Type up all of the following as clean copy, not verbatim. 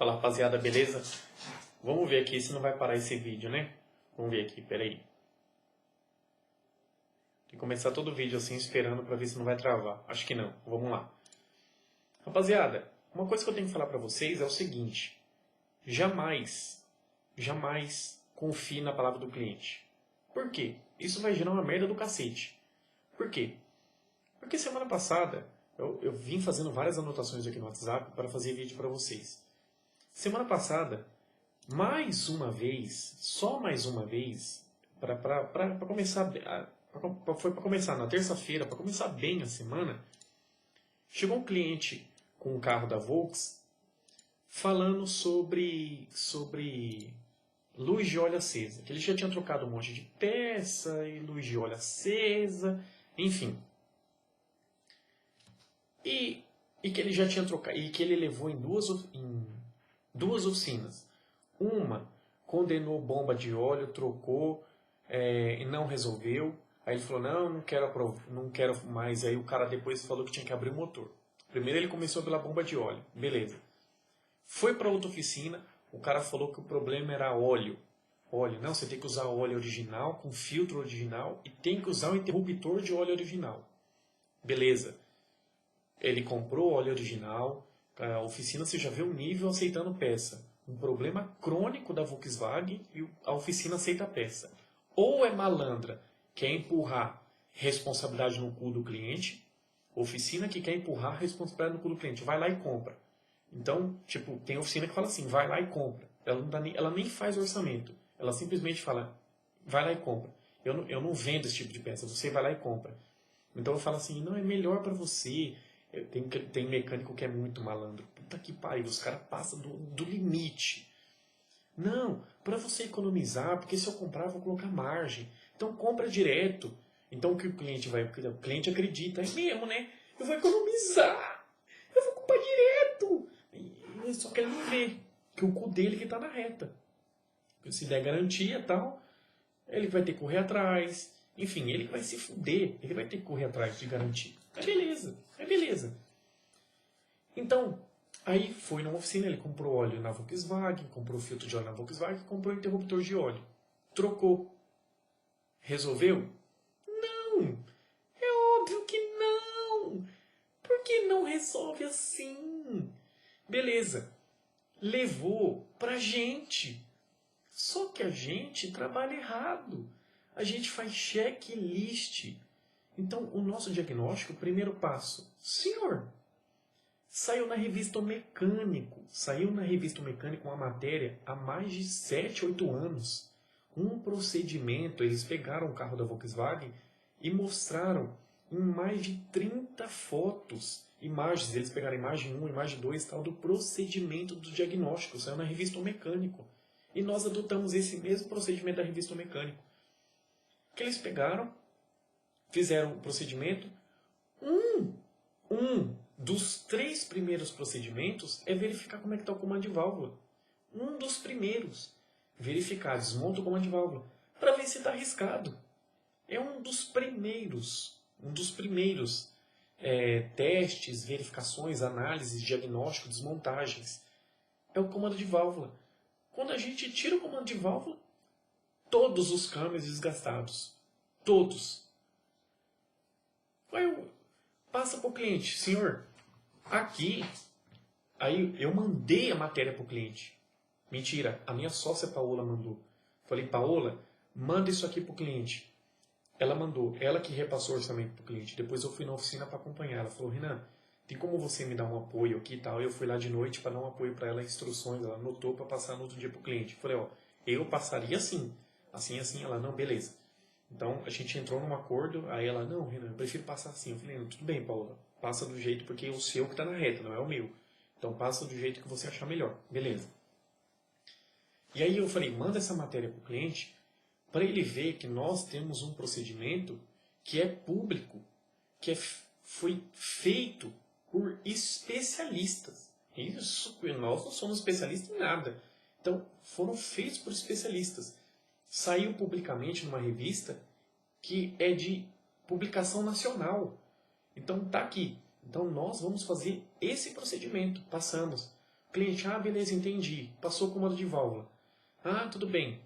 Fala, rapaziada, beleza? Vamos ver aqui se não vai parar esse vídeo, né? Vamos ver aqui, peraí. Tem que começar todo o vídeo assim, esperando pra ver se não vai travar. Acho que não. Vamos lá. Rapaziada, uma coisa que eu tenho que falar pra vocês é o seguinte. Jamais confie na palavra do cliente. Por quê? Isso vai gerar uma merda do cacete. Por quê? Porque semana passada, eu vim fazendo várias anotações aqui no WhatsApp para fazer vídeo pra vocês. Semana passada, mais uma vez, só mais uma vez, para começar, foi para começar na terça-feira, para começar bem a semana, chegou um cliente com um carro da Volks falando sobre luz de óleo acesa, que ele já tinha trocado um monte de peça e luz de óleo acesa, enfim. E que ele já tinha trocado, e que ele levou em duas oficinas. Uma condenou bomba de óleo, trocou e não resolveu. Aí ele falou, não quero mais. Aí o cara depois falou que tinha que abrir o motor. Primeiro ele começou pela bomba de óleo. Beleza. Foi para outra oficina, o cara falou que o problema era óleo. Óleo, não, você tem que usar óleo original, com filtro original, e tem que usar um interruptor de óleo original. Beleza. Ele comprou óleo original, a oficina você já vê o nível aceitando peça. Um problema crônico da Volkswagen e a oficina aceita a peça. Ou é malandra, quer empurrar responsabilidade no cu do cliente, oficina que quer empurrar responsabilidade no cu do cliente, vai lá e compra. Então, tipo, tem oficina que fala assim, vai lá e compra. Ela nem faz orçamento, ela simplesmente fala, vai lá e compra. Eu não vendo esse tipo de peça, você vai lá e compra. Então eu falo assim, não, é melhor para você. Tem mecânico que é muito malandro. Puta que pariu, os caras passam do limite. Não, para você economizar, porque se eu comprar, eu vou colocar margem. Então compra direto. Então o que o cliente acredita, é mesmo, né? Eu vou economizar. Eu vou comprar direto. Só que ele não vê que o cu dele que tá na reta. Se der garantia e tal, ele vai ter que correr atrás. Enfim, ele vai se fuder. Ele vai ter que correr atrás de garantia. É beleza. Então, aí foi numa oficina, ele comprou óleo na Volkswagen, comprou filtro de óleo na Volkswagen, comprou interruptor de óleo. Trocou. Resolveu? Não! É óbvio que não! Por que não resolve assim? Beleza. Levou pra gente. Só que a gente trabalha errado. A gente faz checklist. Então, o nosso diagnóstico, o primeiro passo. Senhor, saiu na revista O Mecânico uma matéria há mais de 7, 8 anos. Um procedimento, eles pegaram o carro da Volkswagen e mostraram em mais de 30 fotos, imagens, eles pegaram imagem 1, imagem 2, tal, do procedimento do diagnóstico. Saiu na revista O Mecânico. E nós adotamos esse mesmo procedimento da revista O Mecânico. Que eles pegaram, fizeram o procedimento. Um dos 3 primeiros procedimentos é verificar como é que está o comando de válvula. Um dos primeiros. Verificar, desmonta o comando de válvula. Para ver se está arriscado. É um dos primeiros. Testes, verificações, análises, diagnóstico, desmontagens. É o comando de válvula. Quando a gente tira o comando de válvula, todos os câmbios desgastados. Todos. Aí passa para o cliente. Senhor, aqui... Aí eu mandei a matéria para o cliente. Mentira, a minha sócia Paola mandou. Falei, Paola, manda isso aqui para o cliente. Ela mandou, ela que repassou o orçamento para o cliente. Depois eu fui na oficina para acompanhar. Ela falou, Renan, tem como você me dar um apoio aqui e tal? Eu fui lá de noite para dar um apoio para ela, instruções. Ela anotou para passar no outro dia para o cliente. Falei, eu passaria assim. Assim. Ela, não, beleza. Então a gente entrou num acordo. Aí ela, não, Renan, eu prefiro passar assim. Eu falei, não, tudo bem, Paola. Passa do jeito, porque é o seu que está na reta, não é o meu. Então passa do jeito que você achar melhor. Beleza. E aí eu falei, manda essa matéria para o cliente para ele ver que nós temos um procedimento que é público, que foi feito por especialistas. Isso, nós não somos especialistas em nada. Então, foram feitos por especialistas. Saiu publicamente numa revista que é de publicação nacional. Então, tá aqui. Então, nós vamos fazer esse procedimento. Passamos. Cliente, beleza, entendi. Passou o comando de válvula. Tudo bem.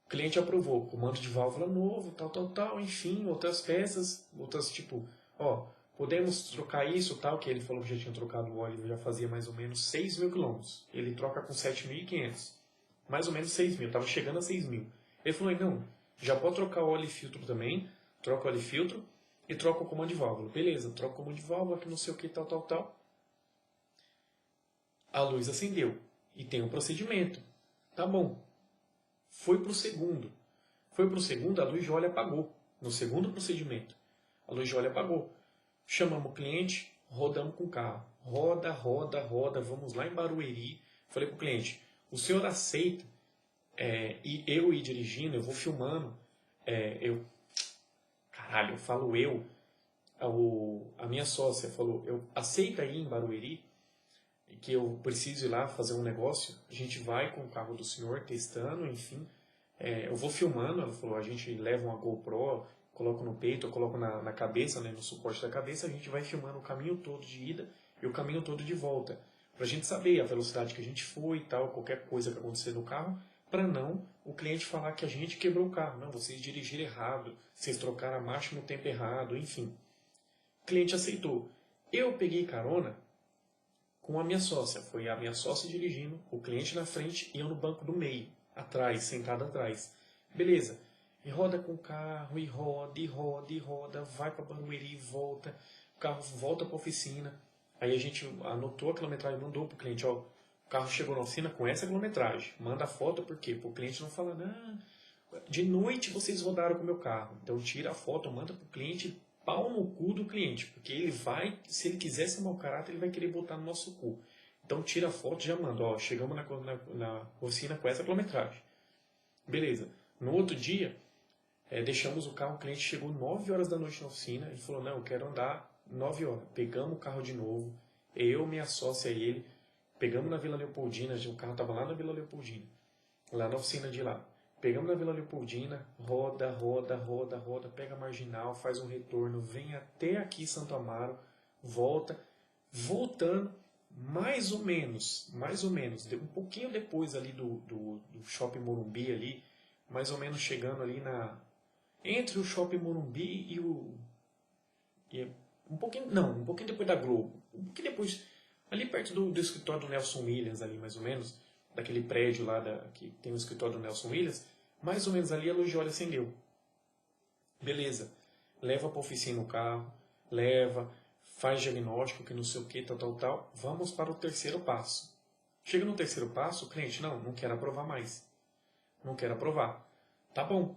O cliente aprovou. Comando de válvula novo, tal, enfim, outras peças, outras tipo, podemos trocar isso, tal, que ele falou que já tinha trocado o óleo, já fazia mais ou menos 6.000 quilômetros. Ele troca com 7.500. Mais ou menos 6.000, estava chegando a 6.000. Ele falou, não, já pode trocar óleo e filtro também, troca o óleo e filtro e troca o comando de válvula. Beleza, troca o comando de válvula, que não sei o que, tal. A luz acendeu e tem um procedimento. Tá bom. Foi para o segundo. A luz de óleo apagou. No segundo procedimento, a luz de óleo apagou. Chamamos o cliente, rodamos com o carro. Roda, vamos lá em Barueri. Falei para o cliente, o senhor aceita e eu ir dirigindo, eu vou filmando. Eu falo a minha sócia falou, eu aceita ir em Barueri, que eu preciso ir lá fazer um negócio, a gente vai com o carro do senhor testando, enfim, eu vou filmando, ela falou, a gente leva uma GoPro, coloco no peito, eu coloco na cabeça, né, no suporte da cabeça, a gente vai filmando o caminho todo de ida e o caminho todo de volta, pra gente saber a velocidade que a gente foi e tal, qualquer coisa que acontecer no carro, para não o cliente falar que a gente quebrou o carro, não, vocês dirigiram errado, vocês trocaram a marcha no tempo errado, enfim. O cliente aceitou. Eu peguei carona com a minha sócia. Foi a minha sócia dirigindo, o cliente na frente e eu no banco do meio, atrás, sentado atrás. Beleza. E roda com o carro, e roda, vai para Barueri, volta, o carro volta para a oficina. Aí a gente anotou a quilometragem, mandou para o cliente, o carro chegou na oficina com essa quilometragem. Manda a foto, por quê? Para o cliente não falar, de noite vocês rodaram com o meu carro. Então tira a foto, manda para o cliente, pau no cu do cliente, porque ele vai, se ele quiser ser mau caráter, ele vai querer botar no nosso cu. Então tira a foto e já manda, chegamos na oficina com essa quilometragem. Beleza. No outro dia, deixamos o carro, o cliente chegou 9 horas da noite na oficina, ele falou, não, eu quero andar 9 horas. Pegamos o carro de novo, eu, minha sócia e ele, pegamos na Vila Leopoldina, o carro estava lá na Vila Leopoldina, lá na oficina de lá. Pegamos na Vila Leopoldina, roda, pega a marginal, faz um retorno, vem até aqui Santo Amaro, voltando, mais ou menos, um pouquinho depois ali do Shopping Morumbi ali, mais ou menos chegando ali entre o Shopping Morumbi um pouquinho depois da Globo, um pouquinho depois, ali perto do escritório do Nelson Williams ali, mais ou menos, daquele prédio lá que tem o escritório do Nelson Williams, mais ou menos ali a luz de óleo acendeu. Beleza. Leva para a oficina o carro, faz diagnóstico, que não sei o que, tal. Vamos para o terceiro passo. Chega no terceiro passo, o cliente, não quer aprovar mais. Não quer aprovar. Tá bom,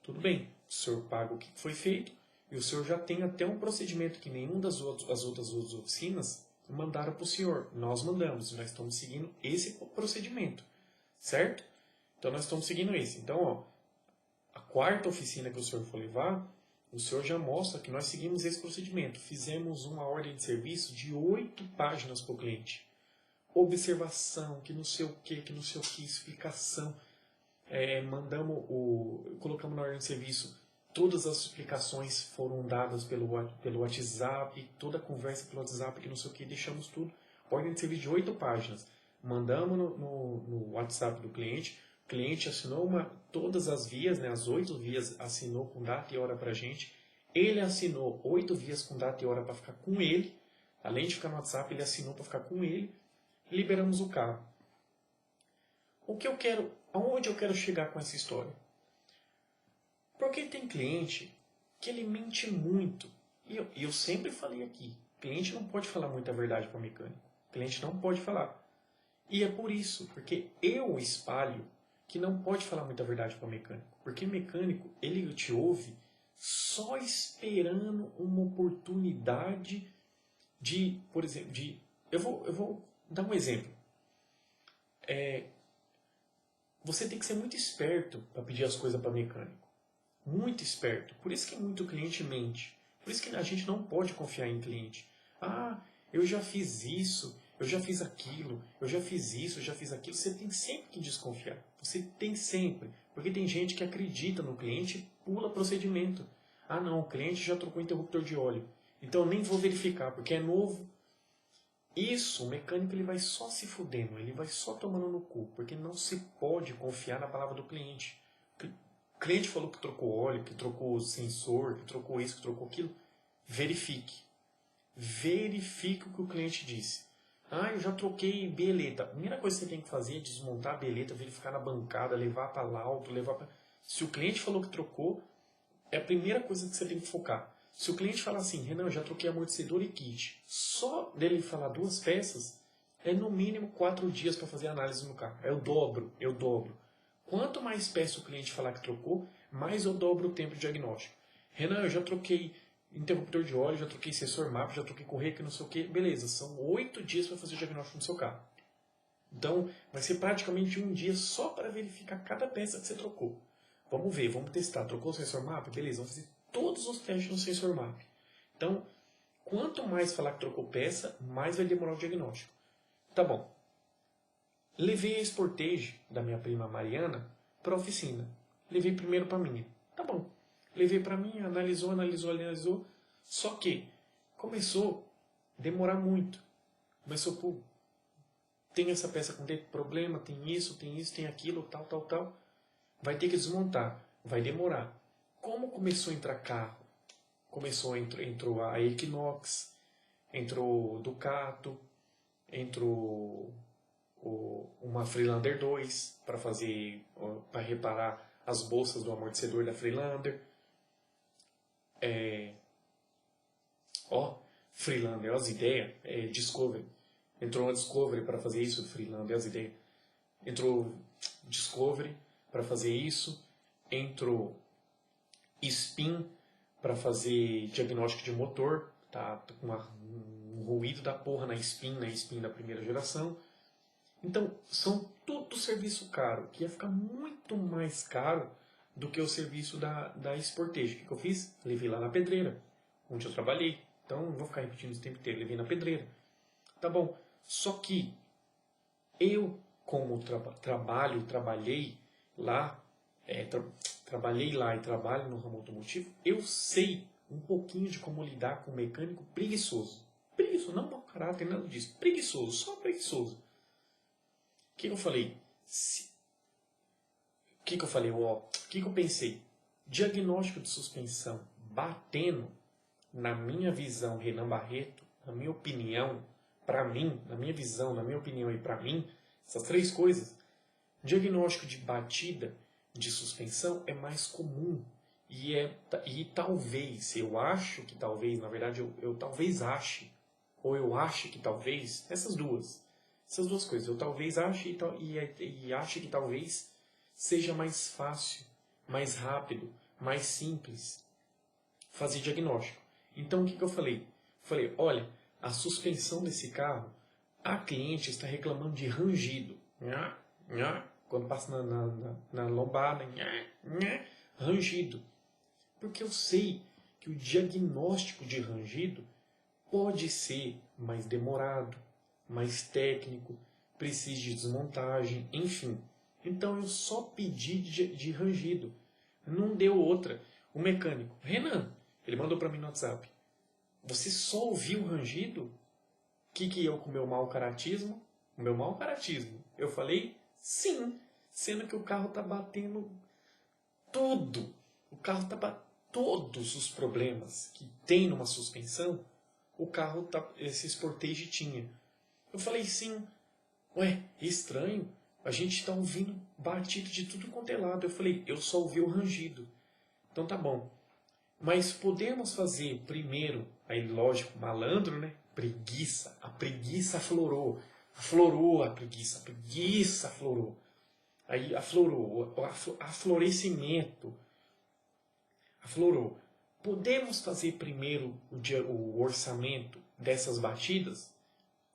tudo bem. O senhor paga o que foi feito e o senhor já tem até um procedimento que nenhuma das outras oficinas mandaram para o senhor. Nós mandamos, nós estamos seguindo esse procedimento, certo? Então nós estamos seguindo esse. Então, a quarta oficina que o senhor for levar, o senhor já mostra que nós seguimos esse procedimento. Fizemos uma ordem de serviço de 8 páginas para o cliente. Observação, que não sei o que, explicação. Colocamos na ordem de serviço, todas as explicações foram dadas pelo WhatsApp, toda a conversa pelo WhatsApp, que não sei o que, deixamos tudo. Ordem de serviço de 8 páginas. Mandamos no WhatsApp do cliente. O cliente assinou todas as vias, né, as 8 vias, assinou com data e hora para a gente. Ele assinou 8 vias com data e hora para ficar com ele. Além de ficar no WhatsApp, ele assinou para ficar com ele. Liberamos o carro. Aonde eu quero chegar com essa história? Porque tem cliente que ele mente muito. E eu sempre falei aqui, cliente não pode falar muita verdade para mecânico. Cliente não pode falar. E é por isso, porque eu espalho que não pode falar muita verdade para mecânico. Porque mecânico, ele te ouve só esperando uma oportunidade por exemplo, eu vou dar um exemplo. Você tem que ser muito esperto para pedir as coisas para mecânico. Muito esperto. Por isso que muito cliente mente. Por isso que a gente não pode confiar em cliente. Eu já fiz isso, eu já fiz aquilo, eu já fiz isso, eu já fiz aquilo. Você tem sempre que desconfiar. Você tem sempre. Porque tem gente que acredita no cliente e pula procedimento. Não, o cliente já trocou interruptor de óleo. Então eu nem vou verificar, porque é novo. Isso, o mecânico ele vai só se fudendo, ele vai só tomando no cu, porque não se pode confiar na palavra do cliente. O cliente falou que trocou óleo, que trocou sensor, que trocou isso, que trocou aquilo. Verifique. Verifique o que o cliente disse. Ah, eu já troquei beleta. A primeira coisa que você tem que fazer é desmontar a beleta, verificar na bancada, levar para laudo, levar para... Se o cliente falou que trocou, é a primeira coisa que você tem que focar. Se o cliente falar assim, Renan, eu já troquei amortecedor e kit, só dele falar 2 peças, é no mínimo 4 dias para fazer análise no carro. Eu dobro. Quanto mais peças o cliente falar que trocou, mais eu dobro o tempo de diagnóstico. Renan, eu já troquei interruptor de óleo, já troquei sensor MAP, já troquei correia, que não sei o que. Beleza, são 8 dias para fazer o diagnóstico no seu carro. Então, vai ser praticamente 1 dia só para verificar cada peça que você trocou. Vamos ver, vamos testar. Trocou o sensor MAP? Beleza, vamos fazer todos os testes no sensor MAP. Então, quanto mais falar que trocou peça, mais vai demorar o diagnóstico. Tá bom. Levei a Sportage da minha prima Mariana para a oficina. Levei primeiro para minha. Tá bom. Levei para mim, analisou. Só que começou a demorar muito. Começou, pô, tem essa peça com problema, tem isso, tem aquilo, tal. Vai ter que desmontar. Vai demorar. Como começou a entrar carro? Entrou a Equinox, entrou o Ducato, entrou uma Freelander 2 para reparar as bolsas do amortecedor da Freelander. Freelander, as ideias, Discovery. Entrou uma Discovery para fazer isso, Freelander, as ideias. Entrou Discovery para fazer isso. Entrou Spin para fazer diagnóstico de motor. Tá com um ruído da porra na Spin da primeira geração. Então, são tudo serviço caro, que ia ficar muito mais caro do que o serviço da Sportage. O que eu fiz? Levei lá na pedreira, onde eu trabalhei. Então, não vou ficar repetindo isso o tempo inteiro. Levei na pedreira. Tá bom. Só que eu, como trabalhei lá, trabalhei lá e trabalho no ramo automotivo, eu sei um pouquinho de como lidar com um mecânico preguiçoso. Preguiçoso, não mau caráter, nada disso. Preguiçoso, só preguiçoso. O que eu falei? O que eu falei? O que eu pensei? Diagnóstico de suspensão batendo, na minha visão, Renan Barreto, na minha opinião, para mim, na minha visão, na minha opinião e para mim, essas 3 coisas, diagnóstico de batida de suspensão é mais comum. E talvez, eu acho que talvez, na verdade eu talvez ache, ou eu acho que talvez, essas duas coisas, eu talvez ache e ache que talvez seja mais fácil, mais rápido, mais simples fazer diagnóstico. Então o que eu falei? Falei, olha, a suspensão desse carro, a cliente está reclamando de rangido. Quando passa na lombada, rangido. Porque eu sei que o diagnóstico de rangido pode ser mais demorado, mais técnico, precisa de desmontagem, enfim. Então eu só pedi de rangido. Não deu outra. O mecânico, Renan, ele mandou para mim no WhatsApp. Você só ouviu o rangido? O que eu com o meu mau caratismo? O meu mau caratismo. Eu falei, sim. Sendo que o carro tá batendo tudo. O carro tá batendo todos os problemas que tem numa suspensão. O carro, esse Sportage tinha. Eu falei, sim. Ué, estranho. A gente tá ouvindo batido de tudo quanto é lado. Eu falei, eu só ouvi o rangido. Então tá bom. Mas podemos fazer primeiro, aí lógico, malandro, né? Preguiça. A preguiça aflorou. Aflorou a preguiça aflorou. Aí aflorou, aflorescimento. Aflorou. Podemos fazer primeiro o orçamento dessas batidas?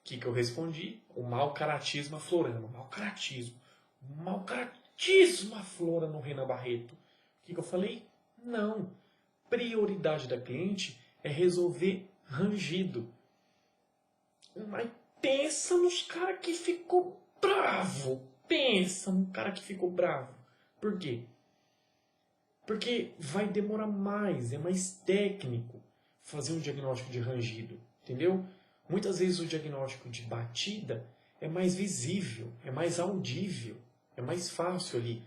O que eu respondi? O mau caratismo aflorando. O mau caratismo aflora no Renan Barreto. O que eu falei? Não. Prioridade da cliente é resolver rangido. Mas pensa nos caras que ficou bravo. Pensa no cara que ficou bravo. Por quê? Porque vai demorar mais, é mais técnico fazer um diagnóstico de rangido. Entendeu? Muitas vezes o diagnóstico de batida é mais visível, é mais audível, é mais fácil ali.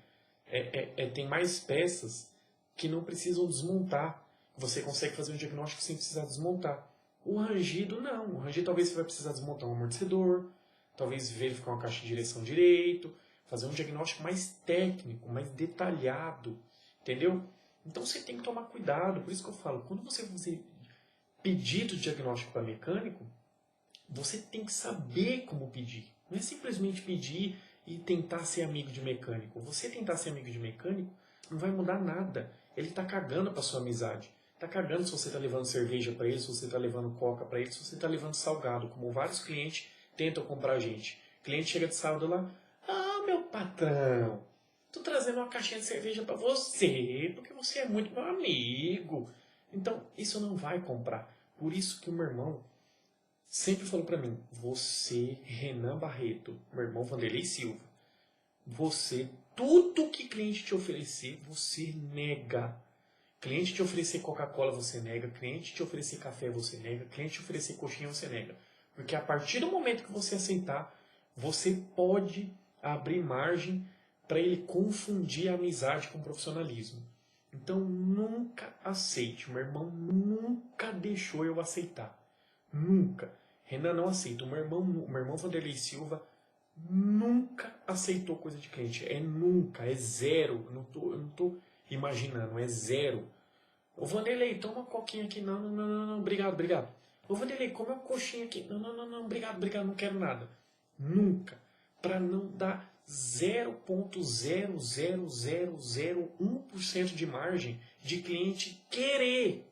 Tem mais peças que não precisam desmontar. Você consegue fazer um diagnóstico sem precisar desmontar. O rangido, não. O rangido talvez você vai precisar desmontar um amortecedor, talvez verificar uma caixa de direção direito, fazer um diagnóstico mais técnico, mais detalhado, entendeu? Então você tem que tomar cuidado. Por isso que eu falo, quando você fazer pedido de diagnóstico para mecânico, você tem que saber como pedir. Não é simplesmente pedir e tentar ser amigo de mecânico. Você tentar ser amigo de mecânico não vai mudar nada. Ele está cagando para sua amizade. Está cagando se você está levando cerveja para ele, se você está levando coca para ele, se você está levando salgado, como vários clientes tentam comprar a gente. O cliente chega de sábado lá, ah, meu patrão, tô trazendo uma caixinha de cerveja para você, porque você é muito meu amigo. Então, isso não vai comprar. Por isso que o meu irmão sempre falou para mim, você, Renan Barreto, meu irmão Vanderlei Silva, você, tudo que cliente te oferecer, você nega. Cliente te oferecer Coca-Cola, você nega. Cliente te oferecer café, você nega. Cliente te oferecer coxinha, você nega. Porque a partir do momento que você aceitar, você pode abrir margem para ele confundir a amizade com o profissionalismo. Então, nunca aceite. O meu irmão nunca deixou eu aceitar. Nunca. Renan não aceita. O meu irmão Vanderlei Silva nunca aceitou coisa de cliente. É nunca, é zero. Eu não tô imaginando, é zero. Ô Vanderlei, toma uma coquinha aqui. Não, não, não, não, não, obrigado, obrigado. Ô Vanderlei, come uma coxinha aqui. Não, não, não, não, obrigado, obrigado, não quero nada. Nunca. Para não dar 0,00001% de margem de cliente querer,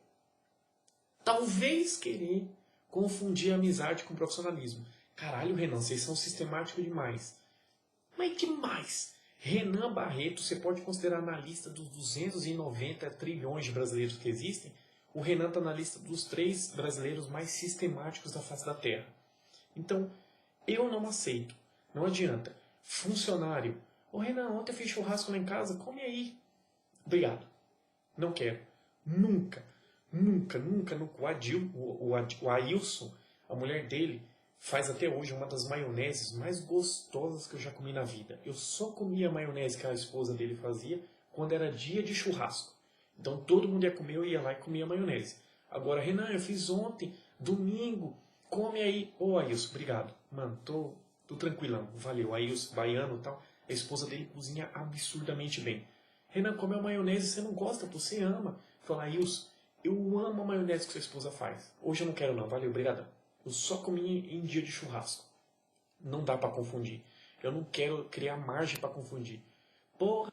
talvez querer, confundir amizade com profissionalismo. Caralho, Renan, vocês são sistemáticos demais. Mas demais! Renan Barreto, você pode considerar na lista dos 290 trilhões de brasileiros que existem, o Renan está na lista dos 3 brasileiros mais sistemáticos da face da Terra. Então, eu não aceito. Não adianta. Funcionário. Ô Renan, ontem eu fiz churrasco lá em casa, come aí. Obrigado. Não quero. Nunca, nunca, nunca, nunca. O Ailson, a mulher dele, faz até hoje uma das maioneses mais gostosas que eu já comi na vida. Eu só comia a maionese que a esposa dele fazia quando era dia de churrasco. Então todo mundo ia comer, eu ia lá e comia a maionese. Agora, Renan, eu fiz ontem, domingo, come aí. Ô, Ailson, obrigado. Mano, tô tranquilão, valeu. Ailson, baiano e tal, a esposa dele cozinha absurdamente bem. Renan, come a maionese, você não gosta, você ama. Fala, Ailson, eu amo a maionese que sua esposa faz. Hoje eu não quero não, valeu, obrigadão. Eu só comi em dia de churrasco. Não dá para confundir. Eu não quero criar margem para confundir. Porra,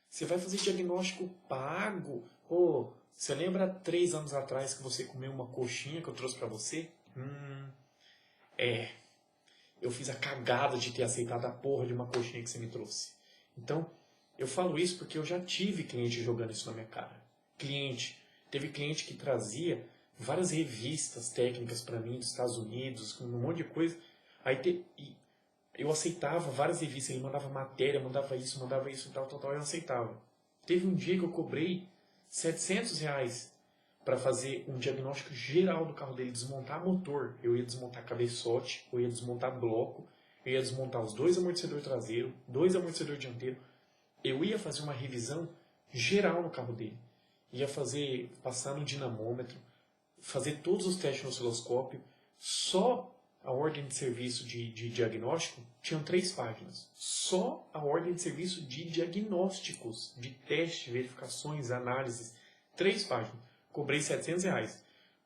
você vai fazer diagnóstico pago? Pô, você lembra 3 anos atrás que você comeu uma coxinha que eu trouxe para você? Eu fiz a cagada de ter aceitado a porra de uma coxinha que você me trouxe. Então, eu falo isso porque eu já tive cliente jogando isso na minha cara. Teve cliente que trazia várias revistas técnicas para mim dos Estados Unidos, com um monte de coisa. Eu aceitava várias revistas, ele mandava matéria, mandava isso, tal, eu aceitava. Teve um dia que eu cobrei R$ 700 para fazer um diagnóstico geral do carro dele, desmontar motor. Eu ia desmontar cabeçote, eu ia desmontar bloco, eu ia desmontar os 2 amortecedores traseiros, 2 amortecedores dianteiros. Eu ia fazer uma revisão geral no carro dele. Ia passar no dinamômetro, fazer todos os testes no osciloscópio. Só a ordem de serviço de diagnóstico tinham 3 páginas. Só a ordem de serviço de diagnósticos, de teste, verificações, análises. 3 páginas. Cobrei R$ 700.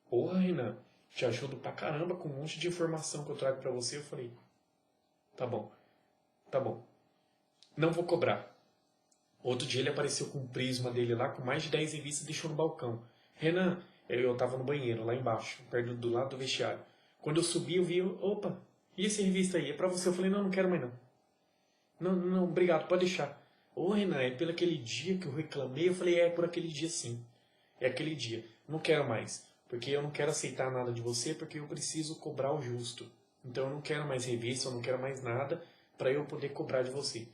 Porra, Renan, te ajudo pra caramba com um monte de informação que eu trago pra você. Eu falei, tá bom. Não vou cobrar. Outro dia ele apareceu com o prisma dele lá, com mais de 10 revistas, e deixou no balcão. Renan, eu tava no banheiro, lá embaixo, perto do lado do vestiário. Quando eu subi, eu vi, opa, e essa revista aí? É pra você? Eu falei, não quero mais não. Não, obrigado, pode deixar. Ô Renan, é pelo aquele dia que eu reclamei? Eu falei, é por aquele dia sim. É aquele dia. Não quero mais. Porque eu não quero aceitar nada de você, porque eu preciso cobrar o justo. Então eu não quero mais revista, eu não quero mais nada para eu poder cobrar de você.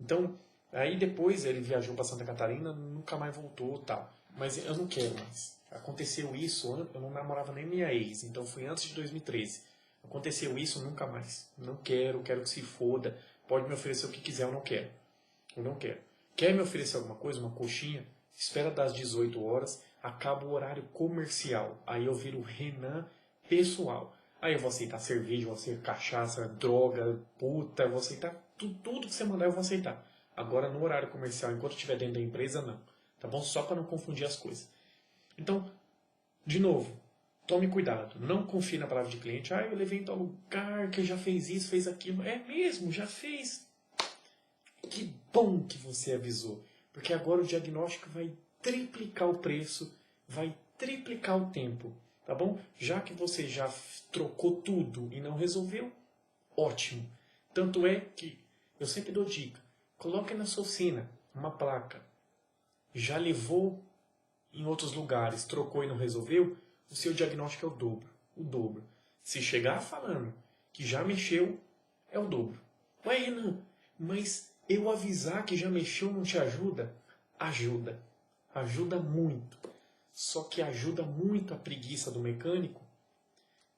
Então, aí depois ele viajou para Santa Catarina, nunca mais voltou, tal. Mas eu não quero mais. Aconteceu isso, eu não namorava nem minha ex, então foi antes de 2013. Aconteceu isso, nunca mais. Não quero, quero que se foda. Pode me oferecer o que quiser, eu não quero. Eu não quero. Quer me oferecer alguma coisa, uma coxinha? Espera das 18 horas, acaba o horário comercial. Aí eu viro Renan pessoal. Aí eu vou aceitar cerveja, vou aceitar cachaça, droga, puta, eu vou aceitar tudo que você mandar, eu vou aceitar. Agora no horário comercial, enquanto eu estiver dentro da empresa, não. Tá bom? Só para não confundir as coisas. Então, de novo, tome cuidado. Não confie na palavra de cliente. Ah, eu levei em tal lugar que já fez isso, fez aquilo. É mesmo, já fez. Que bom que você avisou. Porque agora o diagnóstico vai triplicar o preço, vai triplicar o tempo. Tá bom? Já que você já trocou tudo e não resolveu, ótimo. Tanto é que eu sempre dou dica. Coloque na sua oficina uma placa. Já levou em outros lugares, trocou e não resolveu, o seu diagnóstico é o dobro. O dobro. Se chegar falando que já mexeu, é o dobro. Ué, Renan, mas eu avisar que já mexeu não te ajuda? Ajuda. Ajuda muito. Só que ajuda muito a preguiça do mecânico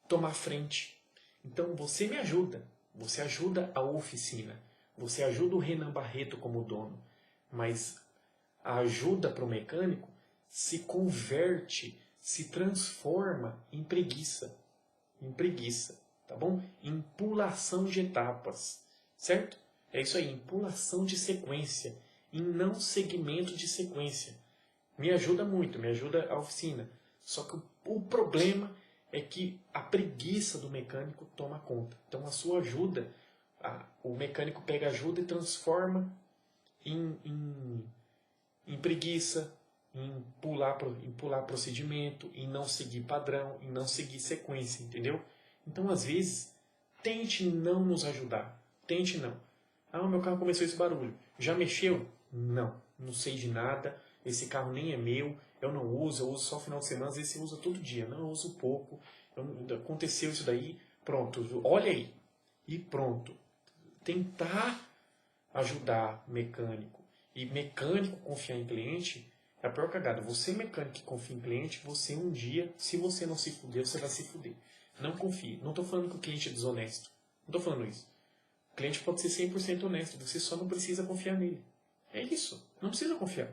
tomar frente. Então você me ajuda. Você ajuda a oficina. Você ajuda o Renan Barreto como dono. Mas a ajuda para o mecânico se converte, se transforma em preguiça. Em preguiça, tá bom? Em pulação de etapas, certo? É isso aí, em pulação de sequência, em não segmento de sequência. Me ajuda muito, me ajuda a oficina. Só que o problema é que a preguiça do mecânico toma conta. Então a sua ajuda, o mecânico pega a ajuda e transforma em preguiça, em pular procedimento, em não seguir padrão, em não seguir sequência, entendeu? Então, às vezes, tente não nos ajudar. Tente não. Ah, meu carro começou esse barulho. Já mexeu? Não. Não sei de nada. Esse carro nem é meu. Eu não uso. Eu uso só final de semana. Às vezes você usa todo dia. Não, eu uso pouco. Aconteceu isso daí. Pronto. Olha aí. E pronto. Tentar ajudar mecânico. E mecânico confiar em cliente é a pior cagada. Você, mecânico que confia em cliente, você um dia, se você não se fuder, você vai se fuder. Não confie. Não estou falando que o cliente é desonesto. Não estou falando isso. O cliente pode ser 100% honesto. Você só não precisa confiar nele. É isso. Não precisa confiar.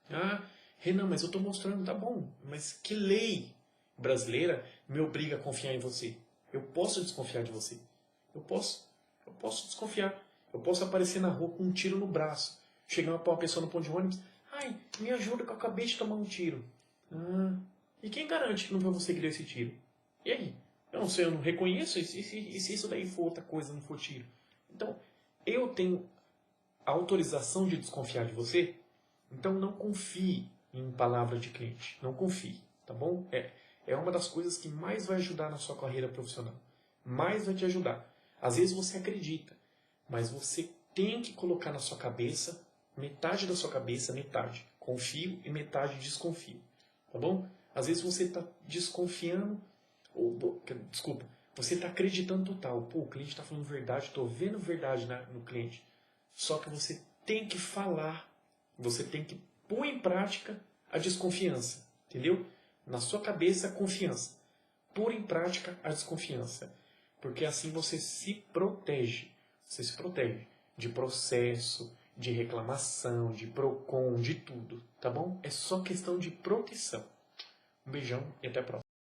Ah, Renan, mas eu estou mostrando. Tá bom. Mas que lei brasileira me obriga a confiar em você? Eu posso desconfiar de você. Eu posso desconfiar. Eu posso aparecer na rua com um tiro no braço. Chegar para uma pessoa no ponto de ônibus. Ai, me ajuda que eu acabei de tomar um tiro. Ah, e quem garante que não foi você que deu esse tiro? E aí? Eu não sei, eu não reconheço. E se isso daí for outra coisa, não for tiro? Então, eu tenho a autorização de desconfiar de você. Então, não confie em palavra de cliente. Não confie, tá bom? É uma das coisas que mais vai ajudar na sua carreira profissional. Mais vai te ajudar. Às vezes você acredita, mas você tem que colocar na sua cabeça, metade da sua cabeça, metade confio e metade desconfio, tá bom? Às vezes você está desconfiando, desculpa, você está acreditando total. Pô, o cliente está falando verdade, estou vendo verdade no cliente. Só que você tem que falar, você tem que pôr em prática a desconfiança, entendeu? Na sua cabeça, a confiança. Pôr em prática a desconfiança. Porque assim você se protege. Você se protege de processo, de reclamação, de PROCON, de tudo, tá bom? É só questão de proteção. Um beijão e até a próxima.